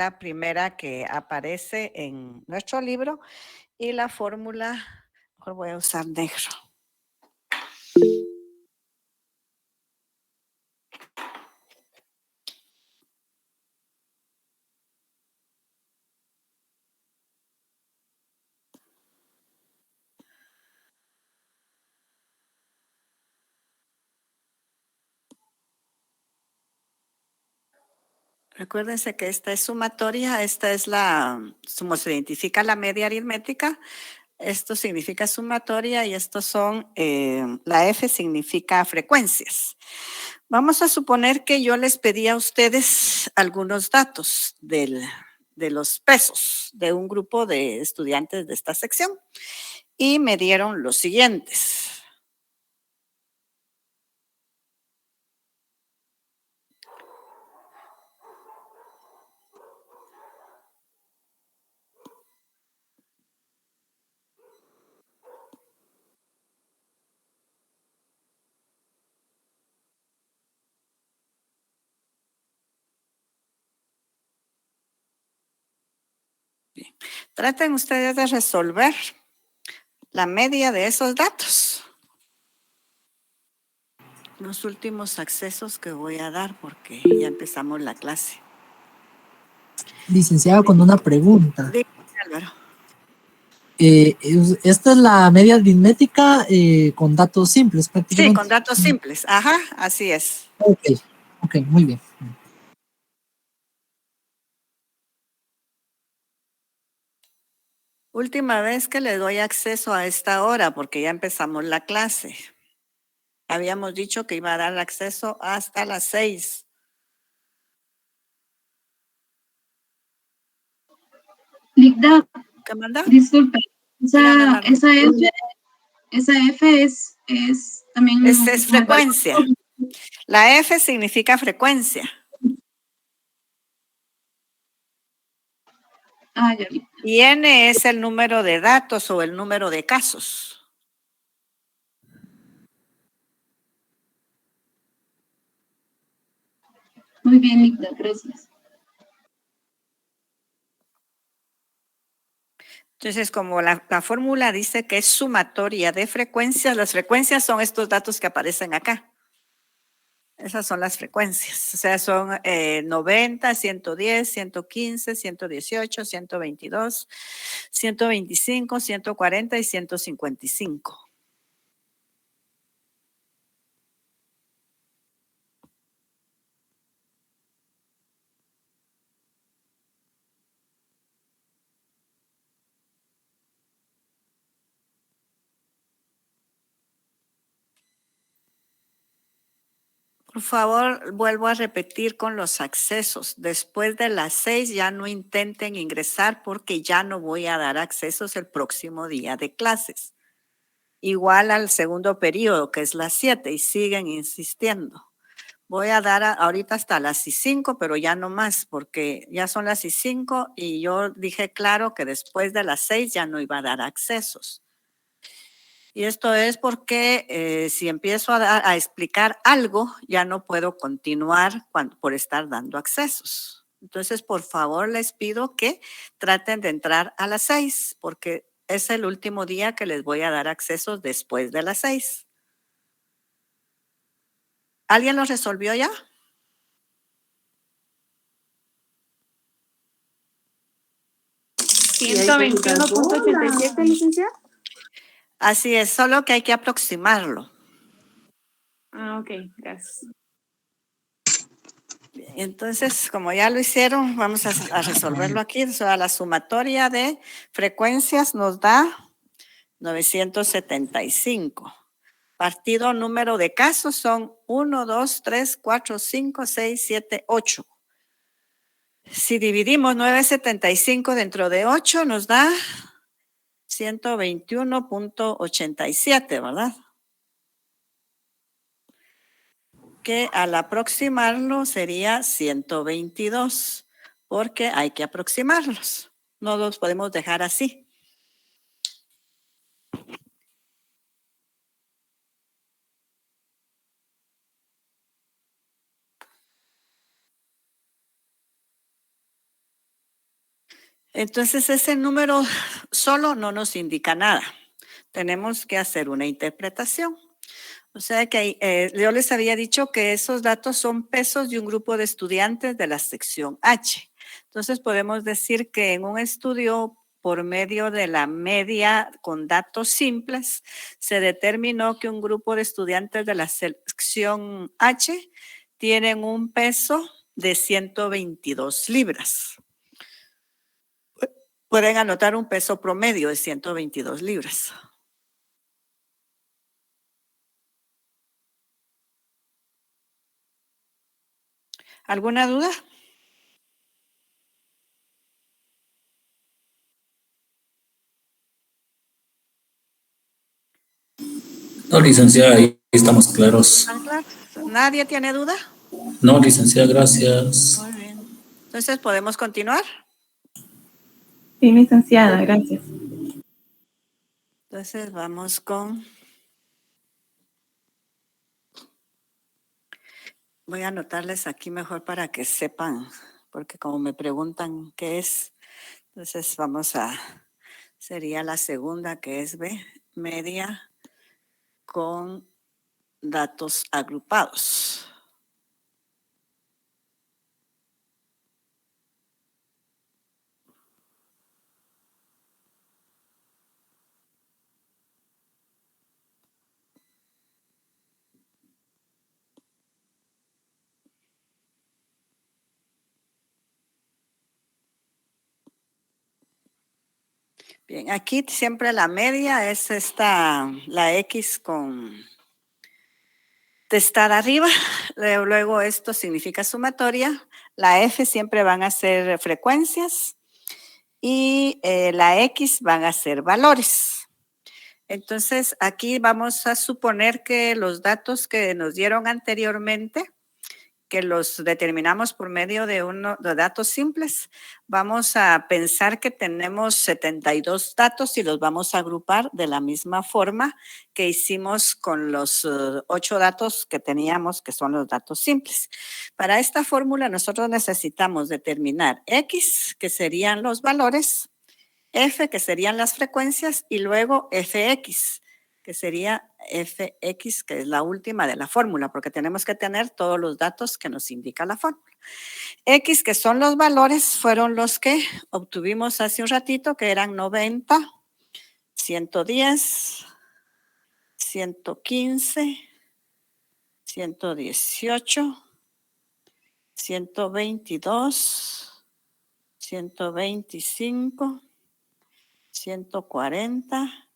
la primera que aparece en nuestro libro y la fórmula, mejor voy a usar negro. Recuérdense que esta es sumatoria, esta es como se identifica la media aritmética, esto significa sumatoria y estos son, la F significa frecuencias. Vamos a suponer que yo les pedí a ustedes algunos datos de los pesos de un grupo de estudiantes de esta sección y me dieron los siguientes. Traten ustedes de resolver la media de esos datos. Los últimos accesos que voy a dar porque ya empezamos la clase. Licenciada, con una pregunta. Dígame, Álvaro. Esta es la media aritmética con datos simples prácticamente. Sí, con datos simples. Ajá, así es. Ok, muy bien. Última vez que le doy acceso a esta hora porque ya empezamos la clase. Habíamos dicho que iba a dar acceso hasta las 6. Ligda, ¿Qué manda? disculpe, Dígame, Mara. esa F es también... Es frecuencia. La F significa frecuencia. Ya vi. Y N es el número de datos o el número de casos. Muy bien, Ligda, gracias. Entonces, como la fórmula dice que es sumatoria de frecuencias, las frecuencias son estos datos que aparecen acá. Esas son las frecuencias. O sea, son 90, 110, 115, 118, 122, 125, 140 y 155. Por favor, vuelvo a repetir con los accesos. Después de las 6 ya no intenten ingresar porque ya no voy a dar accesos el próximo día de clases. Igual al segundo periodo, que es las 7, y siguen insistiendo. Voy a dar ahorita hasta las 5, pero ya no más, porque ya son las 5 y yo dije claro que después de las 6 ya no iba a dar accesos. Y esto es porque si empiezo a explicar algo, ya no puedo continuar por estar dando accesos. Entonces, por favor, les pido que traten de entrar a las 6, porque es el último día que les voy a dar accesos después de las 6. ¿Alguien lo resolvió ya? ¿121.87, licenciada? Así es, solo que hay que aproximarlo. Ok, gracias. Entonces, como ya lo hicieron, vamos a resolverlo aquí. O sea, la sumatoria de frecuencias nos da 975. Partido número de casos son 1, 2, 3, 4, 5, 6, 7, 8. Si dividimos 975 dentro de 8 nos da 121.87, ¿verdad? Que al aproximarlo sería 122, porque hay que aproximarlos. No los podemos dejar así. Entonces ese número solo no nos indica nada. Tenemos que hacer una interpretación. O sea que yo les había dicho que esos datos son pesos de un grupo de estudiantes de la sección H. Entonces podemos decir que en un estudio por medio de la media con datos simples, se determinó que un grupo de estudiantes de la sección H tienen un peso de 122 libras. Pueden anotar un peso promedio de 122 libras. ¿Alguna duda? No, licenciada, ahí estamos claros. ¿Están claros? ¿Nadie tiene duda? No, licenciada, gracias. Muy bien. Entonces, ¿podemos continuar? Sí, licenciada, gracias. Entonces, vamos con... Voy a anotarles aquí mejor para que sepan, porque como me preguntan qué es, entonces vamos a... Sería la segunda, que es B, media con datos agrupados. Bien, aquí siempre la media es la X con testada arriba, luego esto significa sumatoria, la F siempre van a ser frecuencias y la X van a ser valores. Entonces, aquí vamos a suponer que los datos que nos dieron anteriormente, que los determinamos por medio de datos simples, vamos a pensar que tenemos 72 datos y los vamos a agrupar de la misma forma que hicimos con los 8 datos que teníamos, que son los datos simples. Para esta fórmula nosotros necesitamos determinar X, que serían los valores, F, que serían las frecuencias, y luego Fx, que sería Fx, que es la última de la fórmula, porque tenemos que tener todos los datos que nos indica la fórmula. X, que son los valores, fueron los que obtuvimos hace un ratito, que eran 90, 110, 115, 118, 122, 125, 140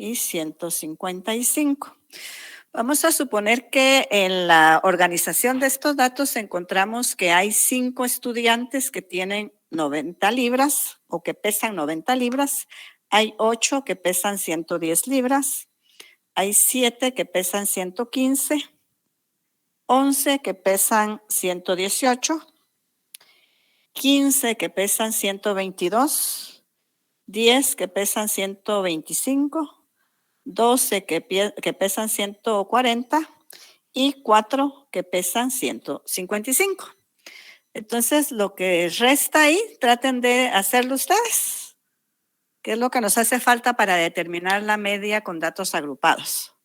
y 155. Vamos a suponer que en la organización de estos datos encontramos que hay 5 estudiantes que tienen 90 libras o que pesan 90 libras. Hay 8 que pesan 110 libras. Hay 7 que pesan 115. 11 que pesan 118. 15 que pesan 122. 10 que pesan 125. 12 que pesan 140 y 4 que pesan 155. Entonces, lo que resta ahí, traten de hacerlo ustedes, que es lo que nos hace falta para determinar la media con datos agrupados.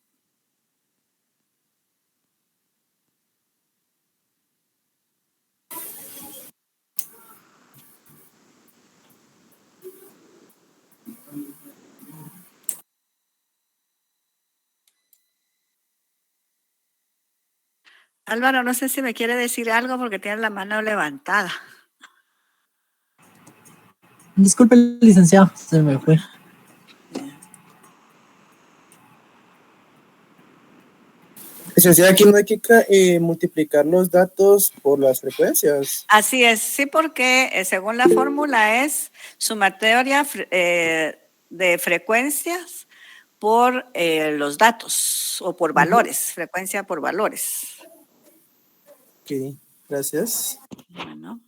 Álvaro, no sé si me quiere decir algo porque tiene la mano levantada. Disculpe, licenciado, se me fue. Licenciada, aquí no hay que multiplicar los datos por las frecuencias. Así es, sí, porque según la fórmula es sumatoria de frecuencias por los datos o por valores, frecuencia por valores. Ok, gracias. Bueno.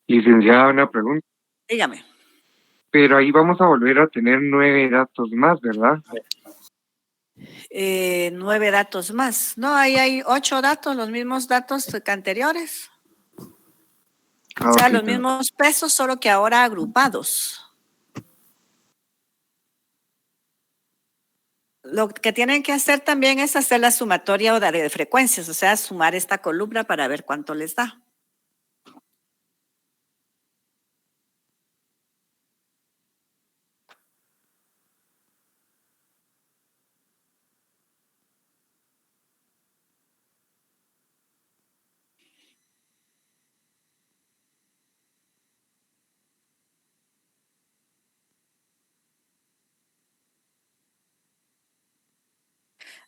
Licenciada, una pregunta. Dígame. Pero ahí vamos a volver a tener 9 datos más, ¿verdad? 9 datos más. No, ahí hay 8 datos, los mismos datos que anteriores. Ah, O sea, ok, los está. mismos pesos, solo que ahora agrupados. Lo que tienen que hacer también es hacer la sumatoria de frecuencias, o sea, sumar esta columna para ver cuánto les da.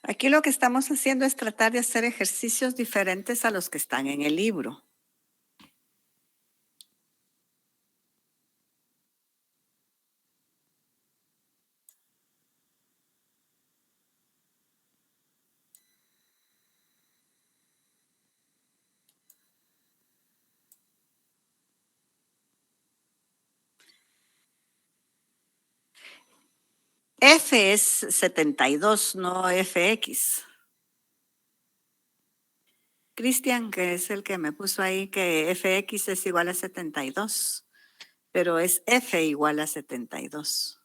Aquí lo que estamos haciendo es tratar de hacer ejercicios diferentes a los que están en el libro. F es 72, no FX. Cristian, que es el que me puso ahí que FX es igual a 72, pero es F igual a 72.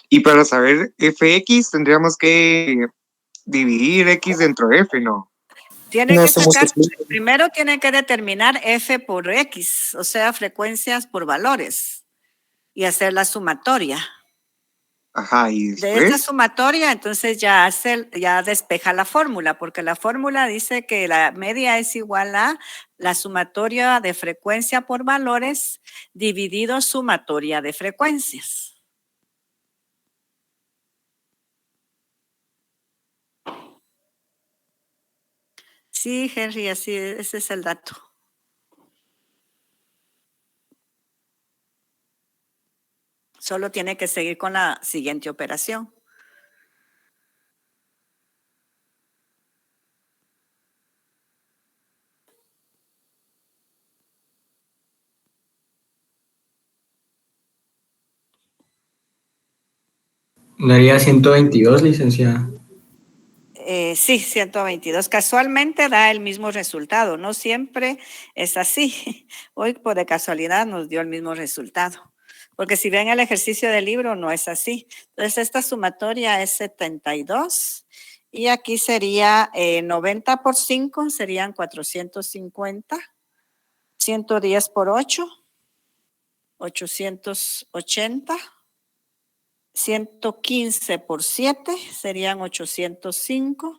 Y para saber fx tendríamos que dividir x dentro de f, ¿no? Tiene No que somos sacar, explícitos. primero tiene que determinar F por X, o sea, frecuencias por valores, y hacer la sumatoria. Ajá, y De esta después, sumatoria, entonces ya despeja la fórmula, porque la fórmula dice que la media es igual a la sumatoria de frecuencia por valores dividido sumatoria de frecuencias. Sí, Henry, así ese es el dato. Solo tiene que seguir con la siguiente operación. Daría 122, licenciada. Sí, 122. Casualmente da el mismo resultado. No siempre es así. Hoy por de casualidad nos dio el mismo resultado. Porque si ven el ejercicio del libro no es así. Entonces esta sumatoria es 72 y aquí sería 90 por 5 serían 450. 110 por 8, 880. 115 por 7 serían 805.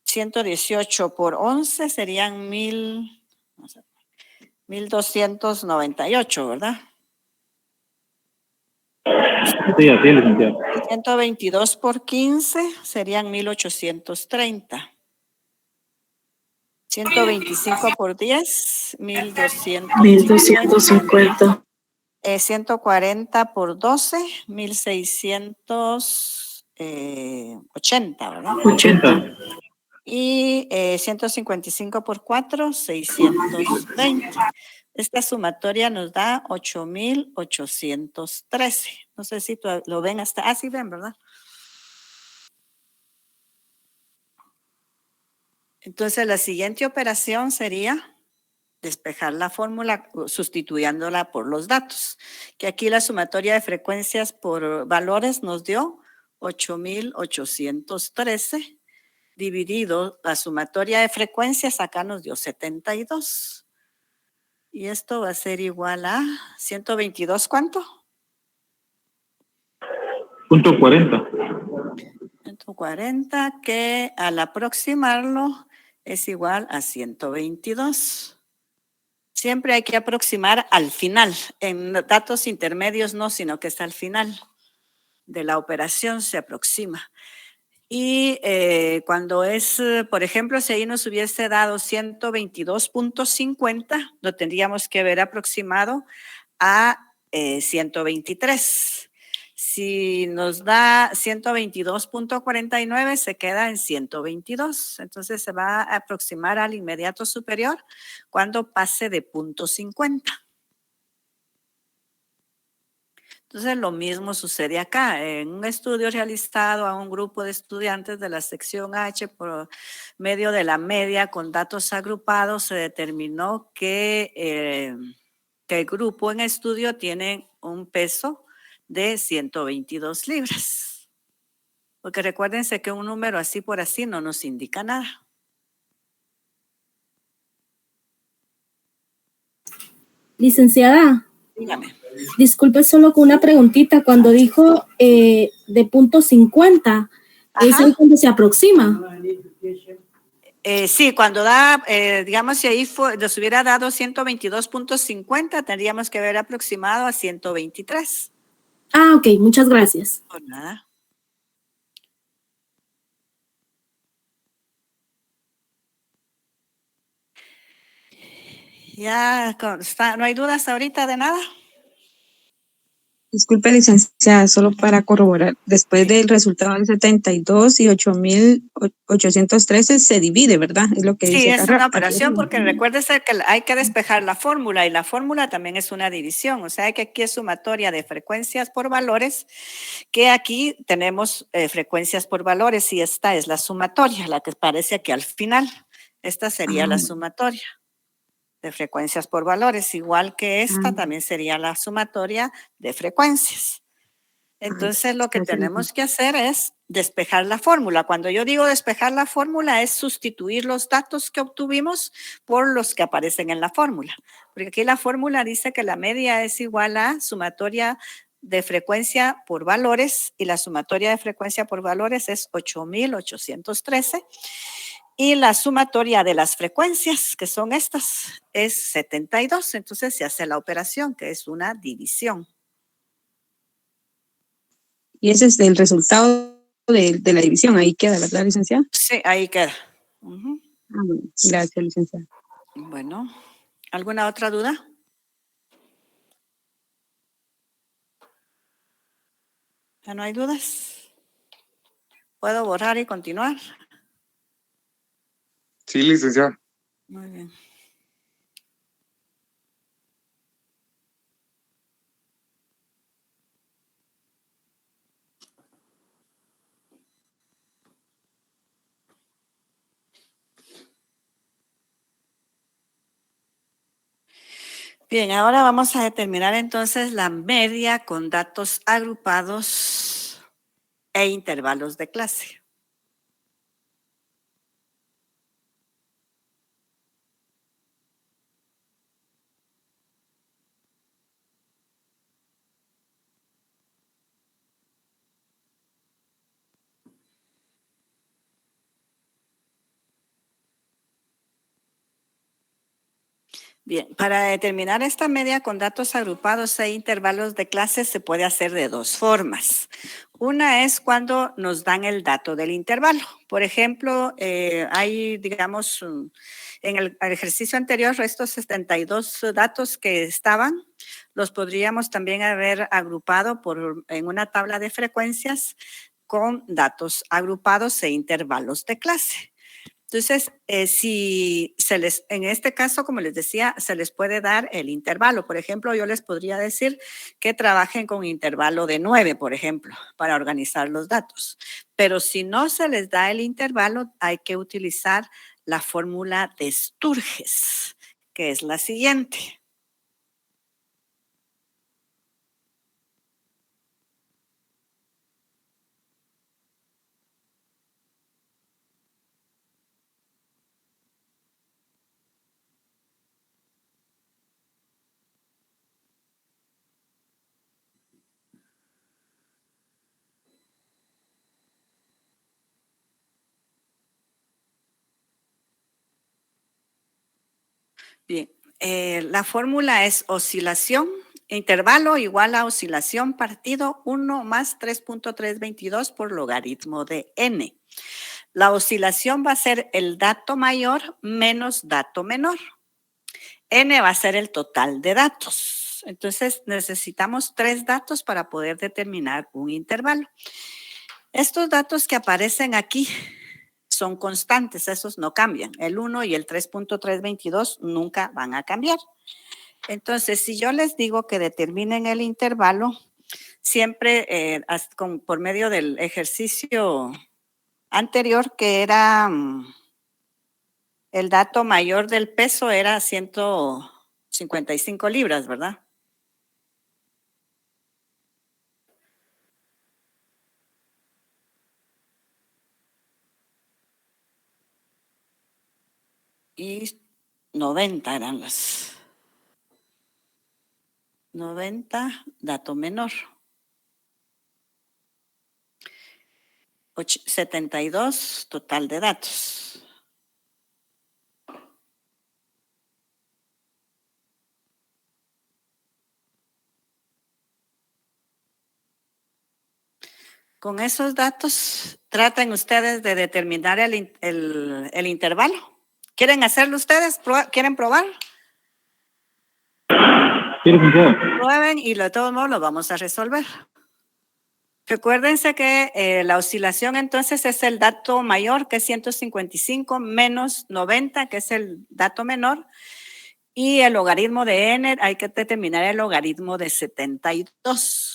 118 por 11 serían 1298, ¿verdad? Sí, así es, licenciado. 122 por 15 serían 1830. 125 por 10, 1250. 140 por 12, 1680, ¿verdad? 80. Y 155 por 4, 620. Esta sumatoria nos da 8,813. No sé si lo ven hasta, sí ven, ¿verdad? Entonces la siguiente operación sería despejar la fórmula sustituyéndola por los datos, que aquí la sumatoria de frecuencias por valores nos dio 8,813. Dividido la sumatoria de frecuencias, acá nos dio 72. Y esto va a ser igual a 122, ¿cuánto? Punto 40. 140, que al aproximarlo es igual a 122. Siempre hay que aproximar al final. En datos intermedios no, sino que está al final de la operación se aproxima. Y cuando es, por ejemplo, si ahí nos hubiese dado 122.50, lo tendríamos que haber aproximado a 123. Si nos da 122.49, se queda en 122. Entonces se va a aproximar al inmediato superior cuando pase de 0.50. Entonces, lo mismo sucede acá. En un estudio realizado a un grupo de estudiantes de la sección H por medio de la media con datos agrupados, se determinó que el grupo en estudio tiene un peso de 122 libras. Porque recuérdense que un número así por así no nos indica nada. Licenciada, Dígame. disculpe solo con una preguntita. Cuando dijo de punto 50, ¿es Ajá. ahí cuando se aproxima? Sí, cuando da, digamos, si ahí nos hubiera dado 122.50, tendríamos que haber aproximado a 123. Ah, ok, muchas gracias. Por nada. Ya, ¿no hay dudas ahorita de nada? Disculpe, licenciada, solo para corroborar, después del resultado del 72 y 8.813 se divide, ¿verdad? Es lo que Sí, dice es acá. una operación porque recuérdese que hay que despejar la fórmula y la fórmula también es una división. O sea que aquí es sumatoria de frecuencias por valores, que aquí tenemos frecuencias por valores y esta es la sumatoria, la que aparece aquí al final. Esta sería la sumatoria de frecuencias por valores, igual que esta también sería la sumatoria de frecuencias. Entonces, lo que tenemos que hacer es despejar la fórmula. Cuando yo digo despejar la fórmula, es sustituir los datos que obtuvimos por los que aparecen en la fórmula. Porque aquí la fórmula dice que la media es igual a sumatoria de frecuencia por valores y la sumatoria de frecuencia por valores es 8.813. Y la sumatoria de las frecuencias, que son estas, es 72. Entonces se hace la operación, que es una división. Y ese es el resultado de la división. Ahí queda, ¿verdad, licenciada? Sí, ahí queda. Bueno, gracias, licenciada. Bueno, ¿alguna otra duda? ¿Ya no hay dudas? ¿Puedo borrar y continuar? Sí, licenciada. Muy bien. Bien, ahora vamos a determinar entonces la media con datos agrupados e intervalos de clase. Bien, para determinar esta media con datos agrupados e intervalos de clase se puede hacer de dos formas. Una es cuando nos dan el dato del intervalo. Por ejemplo, hay, digamos, en el ejercicio anterior, estos 72 datos que estaban, los podríamos también haber agrupado en una tabla de frecuencias con datos agrupados e intervalos de clase. Entonces, si en este caso, como les decía, se les puede dar el intervalo. Por ejemplo, yo les podría decir que trabajen con intervalo de 9, por ejemplo, para organizar los datos. Pero si no se les da el intervalo, hay que utilizar la fórmula de Sturges, que es la siguiente. Bien, la fórmula es oscilación, intervalo igual a oscilación partido 1 más 3.322 por logaritmo de n. La oscilación va a ser el dato mayor menos dato menor. N va a ser el total de datos. Entonces necesitamos 3 datos para poder determinar un intervalo. Estos datos que aparecen aquí son constantes, esos no cambian. El 1 y el 3.322 nunca van a cambiar. Entonces, si yo les digo que determinen el intervalo, siempre por medio del ejercicio anterior, que era el dato mayor del peso era 155 libras, ¿verdad? Y 90 eran las 90, dato menor. 72 total de datos. Con esos datos, traten ustedes de determinar el intervalo. ¿Quieren hacerlo ustedes? ¿Quieren probar? Sí, licenciada. Prueben y de todos modos lo vamos a resolver. Recuérdense que la oscilación entonces es el dato mayor, que es 155, menos 90, que es el dato menor, y el logaritmo de n, hay que determinar el logaritmo de 72.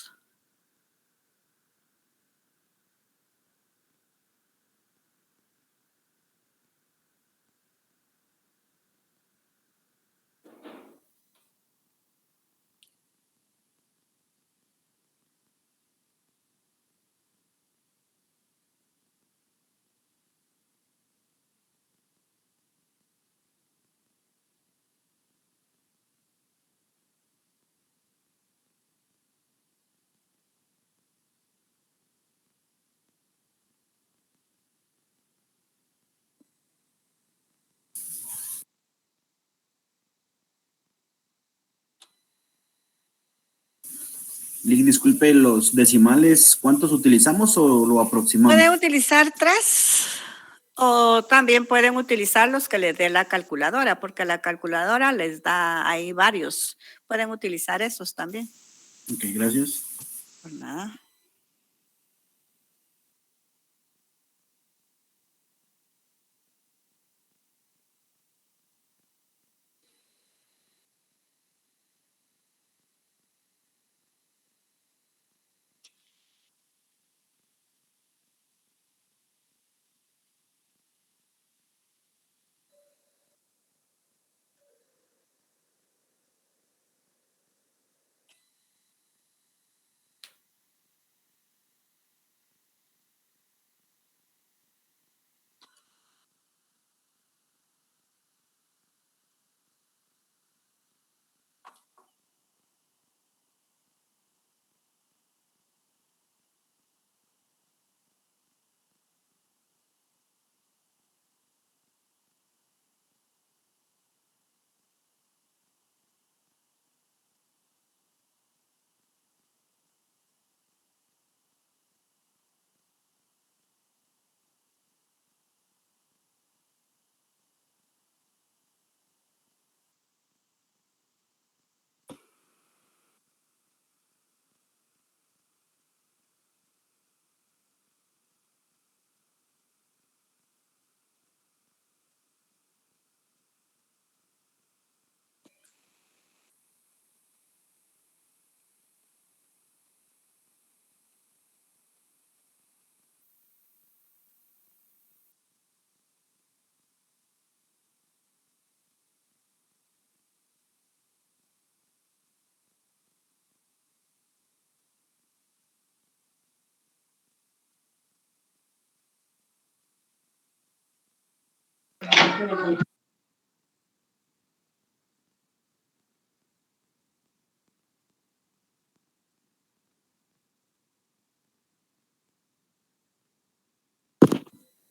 Disculpe, los decimales, ¿cuántos utilizamos o lo aproximamos? Pueden utilizar 3 o también pueden utilizar los que les dé la calculadora, porque la calculadora les da ahí varios. Pueden utilizar esos también. Ok, gracias. Por nada.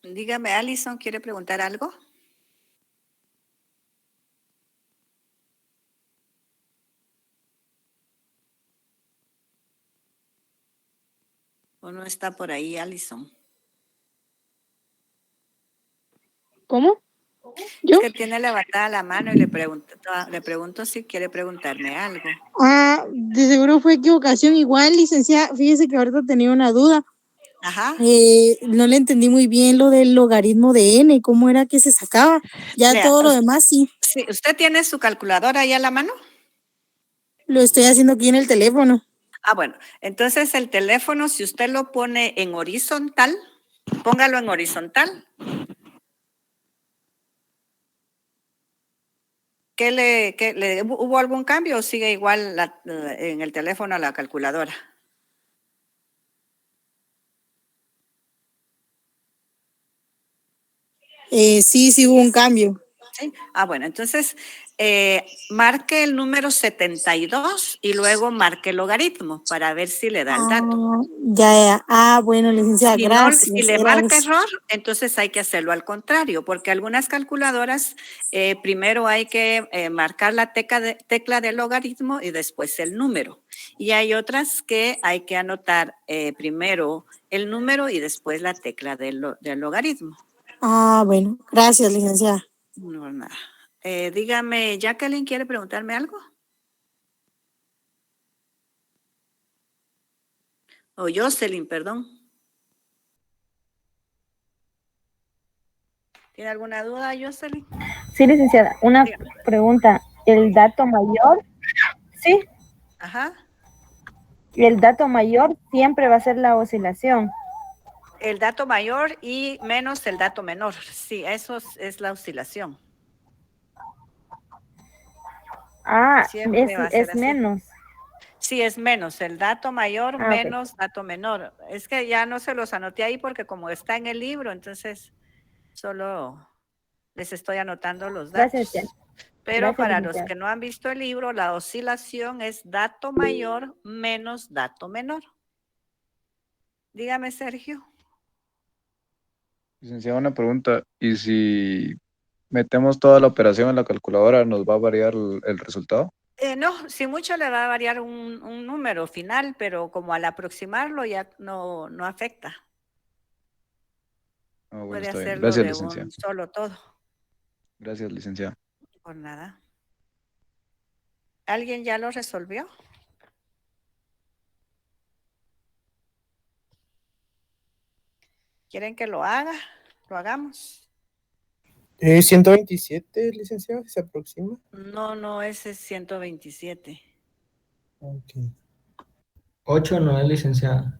Dígame, Alison, ¿quiere preguntar algo? ¿O no está por ahí, Alison? ¿Cómo? Es que tiene levantada la mano y le pregunto si quiere preguntarme algo. De seguro fue equivocación. Igual, licenciada, fíjese que ahorita tenía una duda. Ajá. No le entendí muy bien lo del logaritmo de n, cómo era que se sacaba. Ya Vea, todo lo demás sí. Sí, ¿usted tiene su calculadora ahí a la mano? Lo estoy haciendo aquí en el teléfono. Ah, bueno, entonces el teléfono, si usted lo pone en horizontal, póngalo en horizontal. ¿Hubo algún cambio o sigue igual en el teléfono a la calculadora? Sí hubo un cambio. ¿Sí? Ah, bueno, entonces marque el número 72 y luego marque el logaritmo para ver si le da el dato. Ya. Ah, bueno, licenciada, Si gracias. si le Era marca eso. error, entonces hay que hacerlo al contrario, porque algunas calculadoras primero hay que marcar la tecla de logaritmo y después el número. Y hay otras que hay que anotar primero el número y después la tecla del logaritmo. Ah, bueno, gracias, licenciada. No, nada. Dígame, Jacqueline, ¿quiere preguntarme algo? O Jocelyn, perdón. ¿Tiene alguna duda, Jocelyn? Sí, licenciada, una Dígame. pregunta. ¿El dato mayor? Sí, Ajá. el dato mayor siempre va a ser la oscilación. El dato mayor y menos el dato menor. Sí, eso es la oscilación. Ah, Siempre va a ser es así. menos. Sí, es menos. El dato mayor Ah, ok. menos dato menor. Es que ya no se los anoté ahí porque como está en el libro, entonces solo les estoy anotando los datos. Gracias, Jen. Pero Gracias, para los licenciada. que no han visto el libro, la oscilación es dato mayor menos dato menor. Dígame, Sergio. Licenciada, una pregunta. ¿Y si metemos toda la operación en la calculadora, nos va a variar el resultado? No, si mucho le va a variar un número final, pero como al aproximarlo ya no afecta. Ah, bueno, Puede está bien. hacerlo Gracias, de licenciada. un solo todo. Gracias, licenciada. Por nada. ¿Alguien ya lo resolvió? ¿Quieren que lo haga? ¿Lo hagamos? 127, licenciado, se aproxima. No, ese es 127. Ok. 8 no es, licenciada.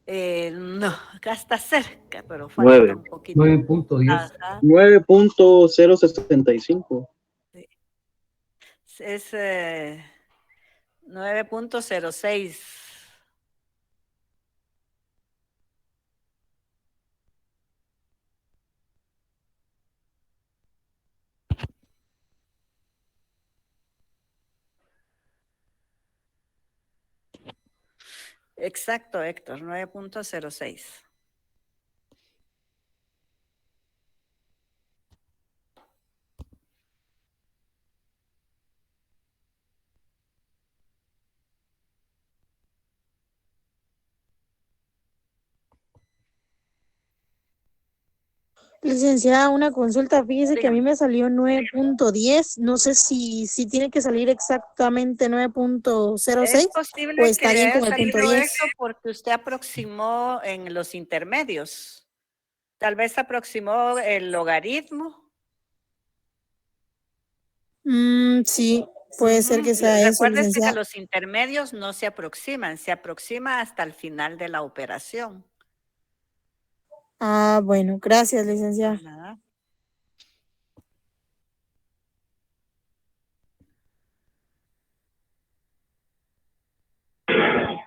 No, acá está cerca, pero falta 9. un poquito. 9.10. Ajá, 9.065. sí. Es 9.06. Exacto, Héctor, 9.06. Licenciada, una consulta. Fíjese que a mí Dígame. me salió 9.10. No sé si tiene que salir exactamente 9.06 Es o posible que está le bien haya con el punto salido 10. eso porque usted aproximó en los intermedios. Tal vez aproximó el logaritmo. Sí, puede ser que Y sea eso, recuérdese que licenciada. los intermedios no se aproximan, se aproxima hasta el final de la operación. Ah, bueno, gracias, licenciada. Nada.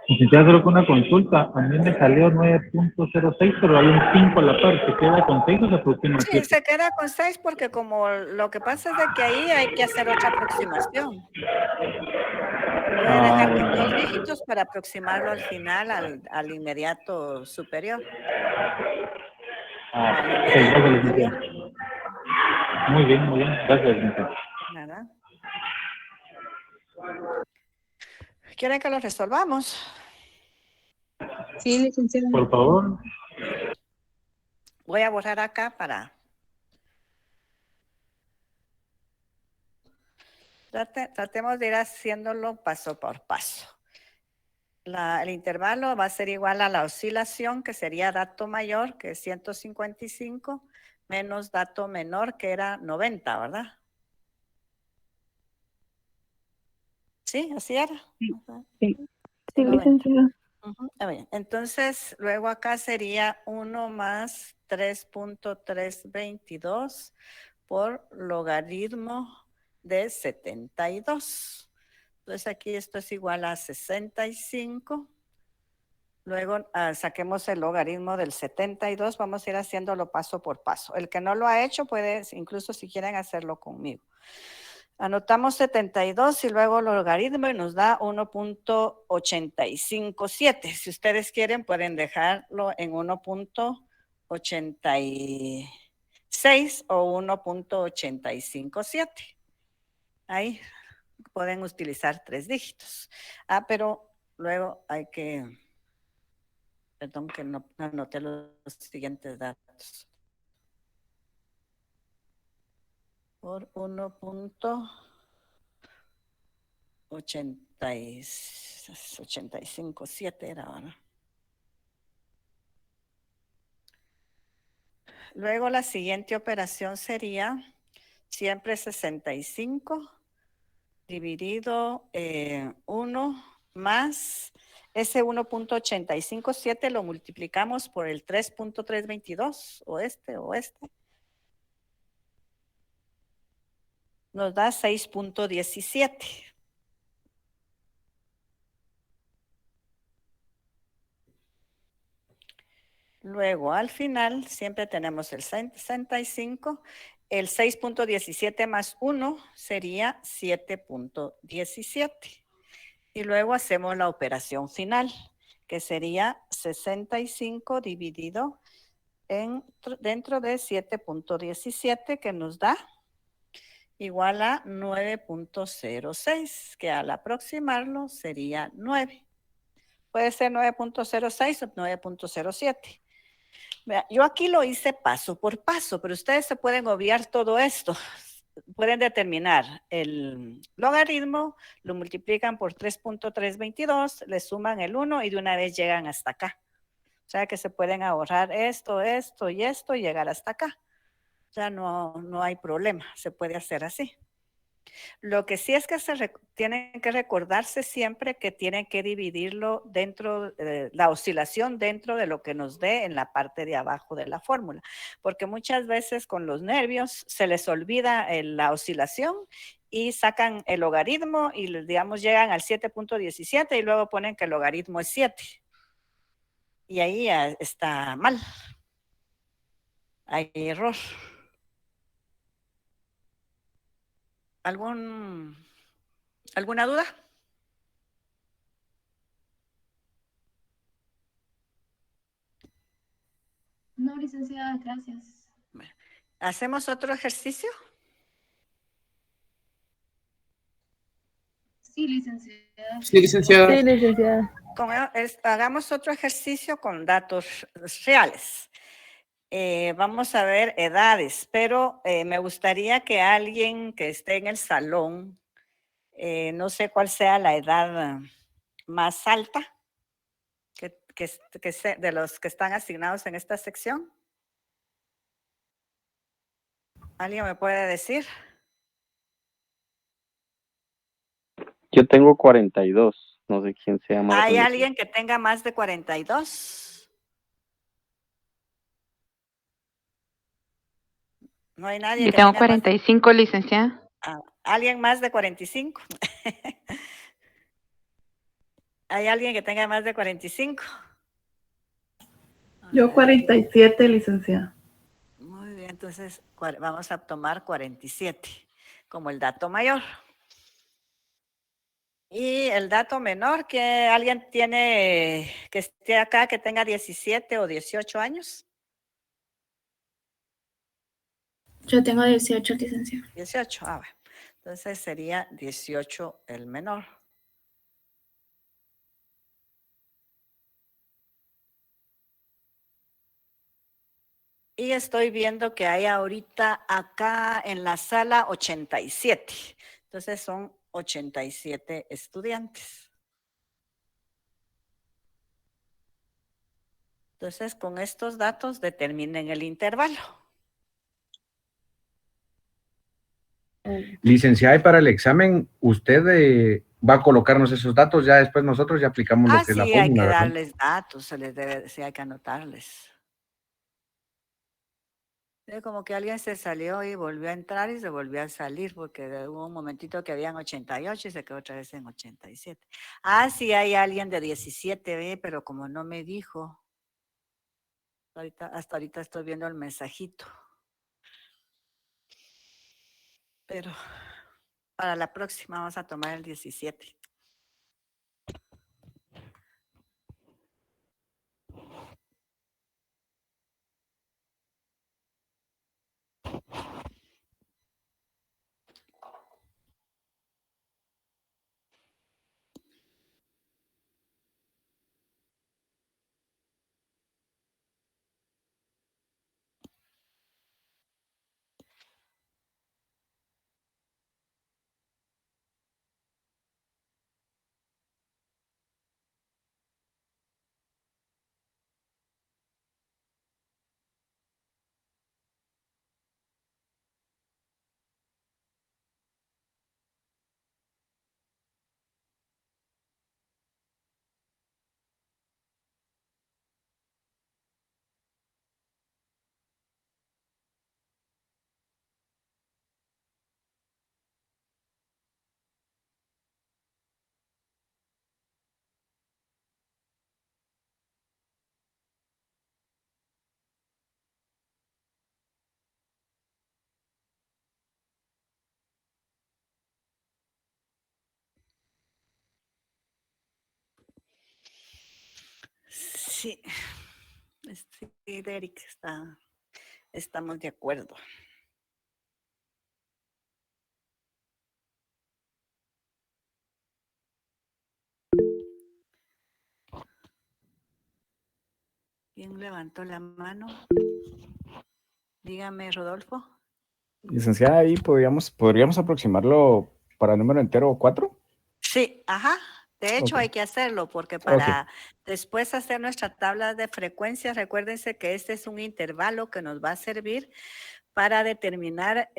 Licenciada, solo con una consulta. A mí me salió 9.06, pero hay un 5 a la par. ¿Se queda con 6 o se aproxima a Sí, 7? se queda con 6 porque como lo que pasa es de que ahí hay que hacer otra aproximación. Puede Ah, dejar con bueno. 2 dígitos para aproximarlo al final, al inmediato superior o Ah, al ok, inmediato gracias, inferior. licenciada. Muy bien, muy bien. Gracias, licenciada. Nada. ¿Quieren que lo resolvamos? Sí, licenciada. Por favor. Voy a borrar acá para... Tratemos de ir haciéndolo paso por paso. El intervalo va a ser igual a la oscilación, que sería dato mayor, que es 155, menos dato menor, que era 90, ¿verdad? Sí, así era. Sí. Sí, licenciada. Bien. Entonces, luego acá sería 1 más 3.322 por logaritmo de 72. Entonces aquí esto es igual a 65. Luego saquemos el logaritmo del 72. Vamos a ir haciéndolo paso por paso. El que no lo ha hecho puede, incluso si quieren hacerlo conmigo. Anotamos 72 y luego el logaritmo y nos da 1.857. Si ustedes quieren pueden dejarlo en 1.86 o 1.857. Ahí pueden utilizar 3 dígitos. Pero luego hay que, perdón que no anoté los siguientes datos. Por 1.857 era ahora. Luego la siguiente operación sería siempre 65 dividido 1 más ese 1.857 lo multiplicamos por el 3.322 o este. Nos da 6.17. Luego, al final, siempre tenemos el 65. El 6.17 más 1 sería 7.17. Y luego hacemos la operación final, que sería 65 dividido dentro de 7.17, que nos da igual a 9.06, que al aproximarlo sería 9. Puede ser 9.06 o 9.07. Yo aquí lo hice paso por paso, pero ustedes se pueden obviar todo esto. Pueden determinar el logaritmo, lo multiplican por 3.322, le suman el 1 y de una vez llegan hasta acá. O sea que se pueden ahorrar esto y esto y llegar hasta acá. O sea, no hay problema, se puede hacer así. Lo que sí es que tienen que recordarse siempre que tienen que dividirlo dentro de la oscilación dentro de lo que nos dé en la parte de abajo de la fórmula, porque muchas veces con los nervios se les olvida la oscilación y sacan el logaritmo y digamos llegan al 7.17 y luego ponen que el logaritmo es 7. Y ahí está mal. Hay error. ¿Alguna duda? No, licenciada, gracias. ¿Hacemos otro ejercicio? Sí, licenciada. Sí, licenciada. Sí, licenciada. Hagamos otro ejercicio con datos reales. Vamos a ver edades, pero me gustaría que alguien que esté en el salón, no sé cuál sea la edad más alta de los que están asignados en esta sección. ¿Alguien me puede decir? Yo tengo 42, no sé quién sea más. ¿Hay alguien que tenga más de 42? No hay nadie. Yo tengo 45, licenciada. ¿Alguien más de 45? ¿Hay alguien que tenga más de 45? Yo 47, licenciada. Muy bien, entonces vamos a tomar 47 como el dato mayor. Y el dato menor, que alguien tiene, que esté acá, que tenga 17 o 18 años. Yo tengo 18, licenciada. 18, bueno. Entonces sería 18 el menor. Y estoy viendo que hay ahorita acá en la sala 87. Entonces son 87 estudiantes. Entonces con estos datos determinen el intervalo. Licenciada, y para el examen, ¿usted va a colocarnos esos datos, ya después nosotros ya aplicamos lo que es la Sí, hay fórmula, que ¿verdad? darles datos, sí hay que anotarles. Como que alguien se salió y volvió a entrar y se volvió a salir, porque hubo un momentito que habían 88 y se quedó otra vez en 87. Sí hay alguien de 17, pero como no me dijo, hasta ahorita estoy viendo el mensajito. Pero para la próxima vamos a tomar el 17. Sí, sí, Derek, estamos de acuerdo. ¿Quién levantó la mano? Dígame, Rodolfo. Licenciada, ahí podríamos aproximarlo para el número entero 4. Sí, ajá. De hecho, Ok. hay que hacerlo porque para después hacer nuestra tabla de frecuencias, recuérdense que este es un intervalo que nos va a servir para determinar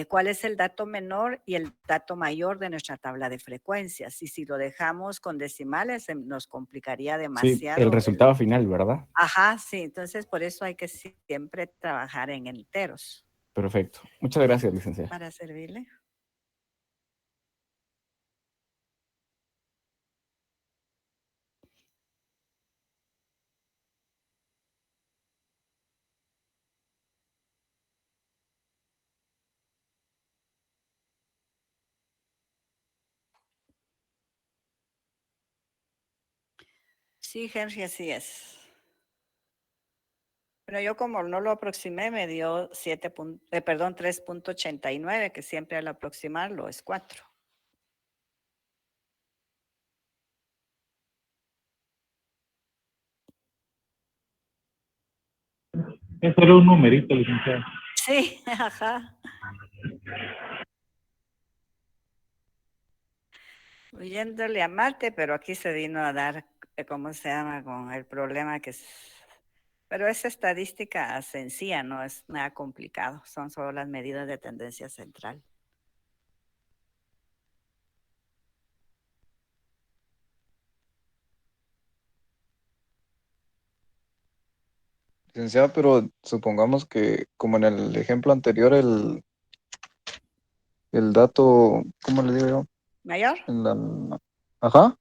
cuál es el dato menor y el dato mayor de nuestra tabla de frecuencias. Y si lo dejamos con decimales, nos complicaría Sí, demasiado. el resultado final, ¿verdad? Ajá, sí. Entonces, por eso hay que siempre trabajar en enteros. Perfecto. Muchas gracias, licenciada. Para servirle. Sí, Henry, así es. Pero yo como no lo aproximé, me dio 3.89, que siempre al aproximarlo es 4. Eso era un numerito, licenciado. Sí, ajá. Huyéndole a Marte, pero aquí se vino a dar, ¿cómo se llama? Con el problema que es. Pero es estadística sencilla, no es nada complicado. Son solo las medidas de tendencia central. Licenciada, pero supongamos que, como en el ejemplo anterior, el dato, ¿cómo le digo yo? ¿Mayor? Ajá,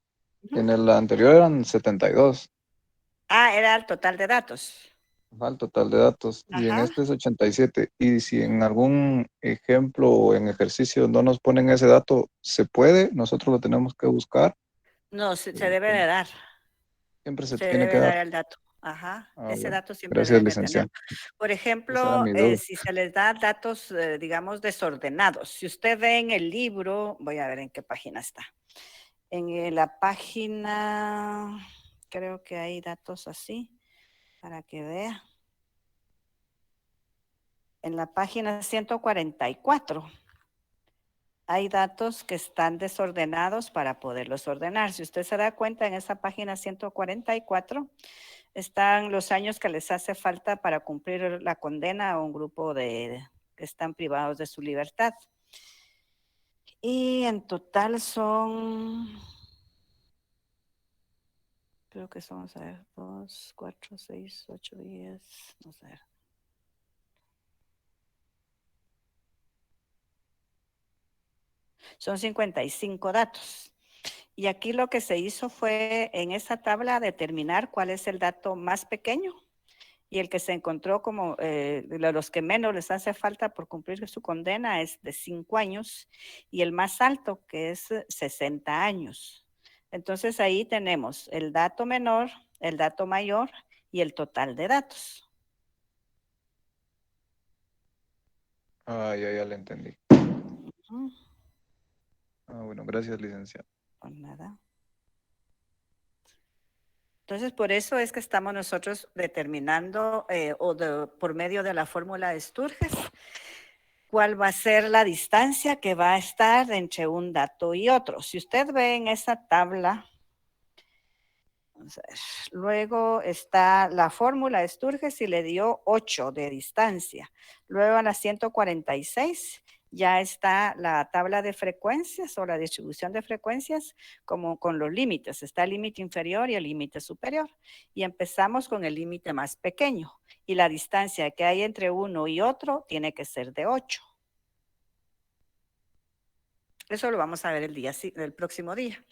en el anterior eran 72. Era el total de datos. Ajá, el total de datos. Y en Ajá. este es 87. Y si en algún ejemplo o en ejercicio no nos ponen ese dato, ¿se puede? Nosotros lo tenemos que buscar. No, se debe de dar. Siempre se Se tiene debe que dar dar. el dato. Ajá, Ah, ese bueno. dato siempre Gracias, deben de tener. licenciada. Por Esa era ejemplo, mi duda. si se les da datos, digamos, desordenados. Si usted ve en el libro, voy a ver en qué página está. En la página, creo que hay datos así, para que vea. En la página 144. Hay datos que están desordenados para poderlos ordenar. Si usted se da cuenta, en esa página 144 están los años que les hace falta para cumplir la condena a un grupo que están privados de su libertad. Y en total son, creo que son, vamos a ver, 2, 4, 6, 8, 10, vamos a ver. Son 55 datos. Y aquí lo que se hizo fue en esa tabla determinar cuál es el dato más pequeño y el que se encontró como los que menos les hace falta por cumplir su condena es de 5 años y el más alto que es 60 años. Entonces ahí tenemos el dato menor, el dato mayor y el total de datos. Ah, ya le entendí. Ujú. Ah, bueno, gracias, licenciado. Pues nada. Entonces, por eso es que estamos nosotros determinando por medio de la fórmula de Sturges cuál va a ser la distancia que va a estar entre un dato y otro. Si usted ve en esa tabla, vamos a ver, luego está la fórmula de Sturges y le dio 8 de distancia. Luego en la 146 ya está la tabla de frecuencias o la distribución de frecuencias como con los límites. Está el límite inferior y el límite superior. Y empezamos con el límite más pequeño. Y la distancia que hay entre uno y otro tiene que ser de 8. Eso lo vamos a ver el próximo día.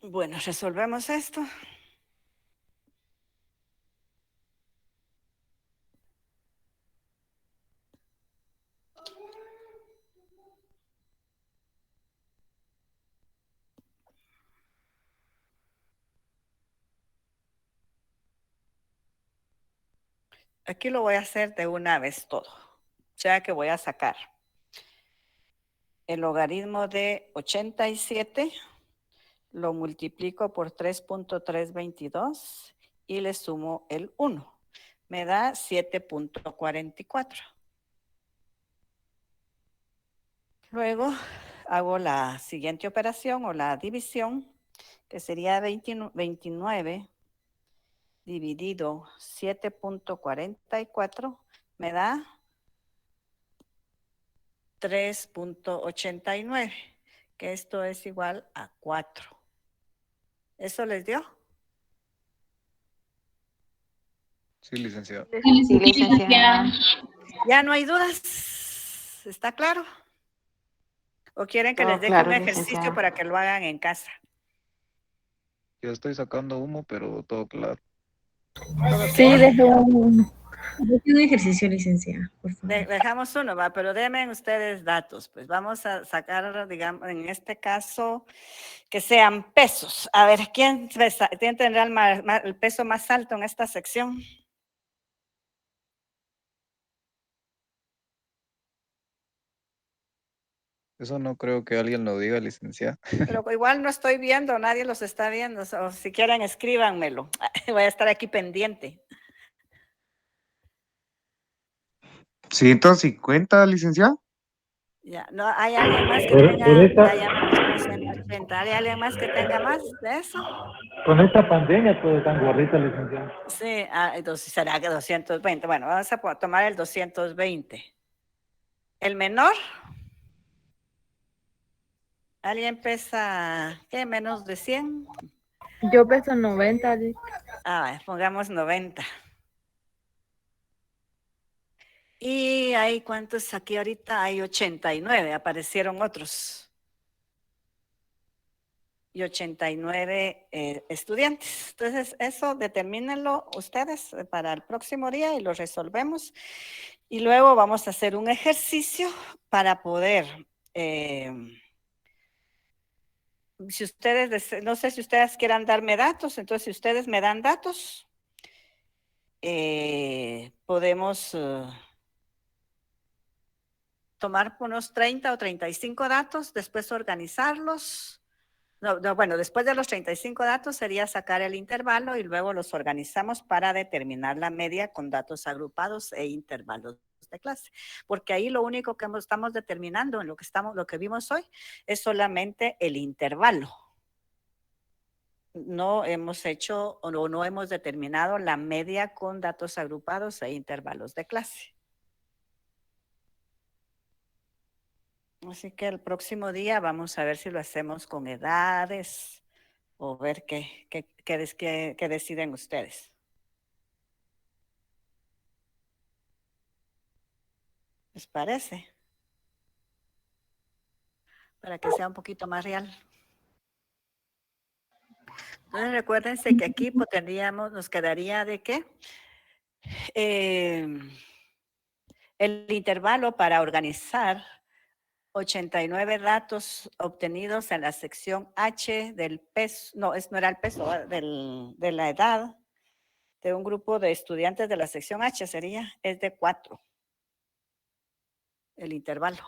Bueno, resolvemos esto. Aquí lo voy a hacer de una vez todo. O sea que voy a sacar el logaritmo de 87, lo multiplico por 3.322 y le sumo el 1. Me da 7.44. Luego hago la siguiente operación o la división, que sería 29 dividido 7.44, me da 3.89, que esto es igual a 4. ¿Eso les dio? Sí, licenciado. Sí, licenciada. ¿Ya no hay dudas? ¿Está claro? ¿O quieren que Todo les deje claro, un ejercicio licenciada. para que lo hagan en casa? Yo estoy sacando humo, pero todo claro. Sí, desde un... Deje un ejercicio, licenciada, por favor. Dejamos uno, va, pero denme ustedes datos. Pues vamos a sacar, digamos, en este caso, que sean pesos. A ver, ¿quién tendrá el peso más alto en esta sección? Eso no creo que alguien lo diga, licenciada. Pero igual no estoy viendo, nadie los está viendo. O si quieren, escríbanmelo. Voy a estar aquí pendiente. 150, licenciada. Ya, no, ¿hay alguien más que Por tenga? esta- Ya mencionó 180. ¿Hay alguien más que tenga más de eso? Con esta pandemia, pues, tan gorrita, licenciado. Sí, entonces será que 220. Bueno, vamos a tomar el 220. ¿El menor? ¿Alguien pesa, qué, menos de 100? Yo peso 90. Pongamos 90. Y hay cuántos aquí ahorita, hay 89, aparecieron otros. Y 89 estudiantes. Entonces, eso determínenlo ustedes para el próximo día y lo resolvemos. Y luego vamos a hacer un ejercicio para poder, si ustedes, no sé si ustedes quieran darme datos, entonces si ustedes me dan datos, podemos tomar unos 30 o 35 datos, después organizarlos. Bueno, después de los 35 datos sería sacar el intervalo y luego los organizamos para determinar la media con datos agrupados e intervalos de clase. Porque ahí lo único que estamos determinando en lo que vimos hoy es solamente el intervalo. No hemos hecho o no hemos determinado la media con datos agrupados e intervalos de clase. Así que el próximo día vamos a ver si lo hacemos con edades o ver qué deciden ustedes. ¿Les parece? Para que sea un poquito más real. Entonces recuérdense que aquí pues, nos quedaría de qué? El intervalo para organizar 89 datos obtenidos en la sección H del peso, no era el peso, de la edad de un grupo de estudiantes de la sección H es de 4. El intervalo.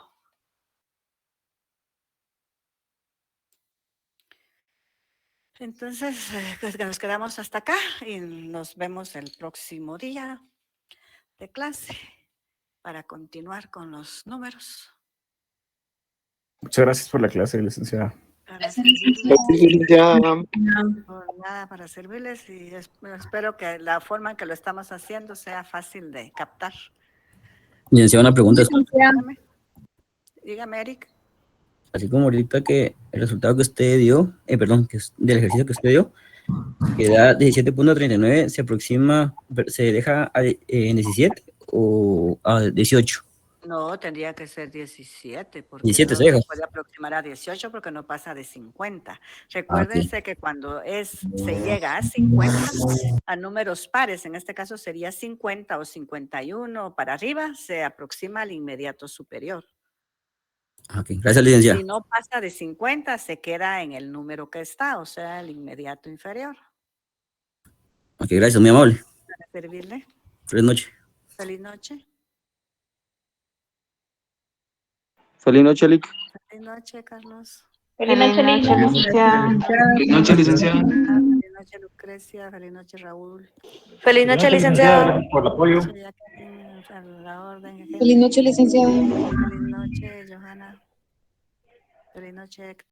Entonces, pues nos quedamos hasta acá y nos vemos el próximo día de clase para continuar con los números. Muchas gracias por la clase, licenciada. Para servirles. Por nada, para servirles y espero que la forma en que lo estamos haciendo sea fácil de captar. Licenciada, una pregunta. Dígame, Eric. Así como ahorita que el resultado que usted dio, del ejercicio que usted dio, que da 17.39, se aproxima, se deja en 17 o a 18. No, tendría que ser 17, porque 17 no se deja. se puede aproximar a 18 porque no pasa de 50. Recuérdense que cuando se llega a 50, a números pares, en este caso sería 50 o 51 para arriba, se aproxima al inmediato superior. Ok, gracias, licenciada. Si no pasa de 50, se queda en el número que está, o sea, el inmediato inferior. Ok, gracias, muy amable. Para servirle. Feliz noche. Feliz noche. Feliz noche, Lic. Feliz noche, Carlos. Feliz noche, licenciada. Feliz noche, licenciada. Feliz noche, Lucrecia. Feliz noche, Raúl. Feliz noche, licenciada. Gracias por el apoyo. A la orden. Feliz noche, licenciada. Feliz noche, Johanna. Feliz noche, Héctor.